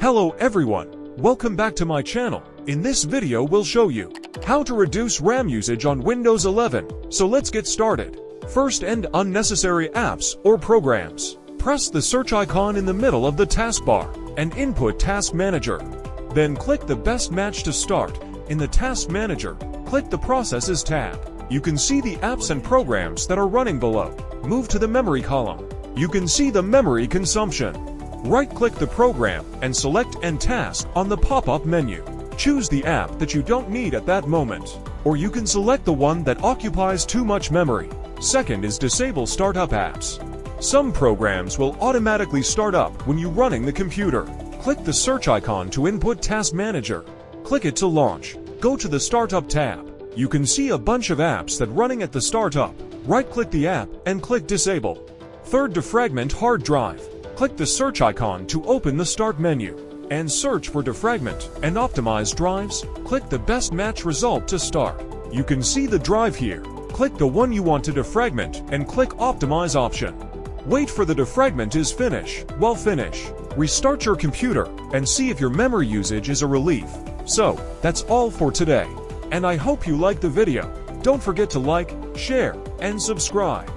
Hello everyone, welcome back to my channel. In this video we'll show you how to reduce RAM usage on Windows 11. So let's get started. First, end unnecessary apps or programs. Press the search icon in the middle of the taskbar and input Task Manager. Then click the best match to start. In the Task Manager, click the Processes tab. You can see the apps and programs that are running below. Move to the Memory column. You can see the memory consumption. Right-click the program and select End Task on the pop-up menu. Choose the app that you don't need at that moment, or you can select the one that occupies too much memory. Second is Disable Startup Apps. Some programs will automatically start up when you're running the computer. Click the search icon to input Task Manager. Click it to launch. Go to the Startup tab. You can see a bunch of apps that running at the startup. Right-click the app and click Disable. Third, defragment hard drive. Click the search icon to open the Start menu and search for defragment and optimize drives. Click the best match result to start. You can see the drive here. Click the one you want to defragment and click Optimize option. Wait for the defragment is finish. While finish, restart your computer and see if your memory usage is a relief. So, that's all for today. And I hope you liked the video. Don't forget to like, share, and subscribe.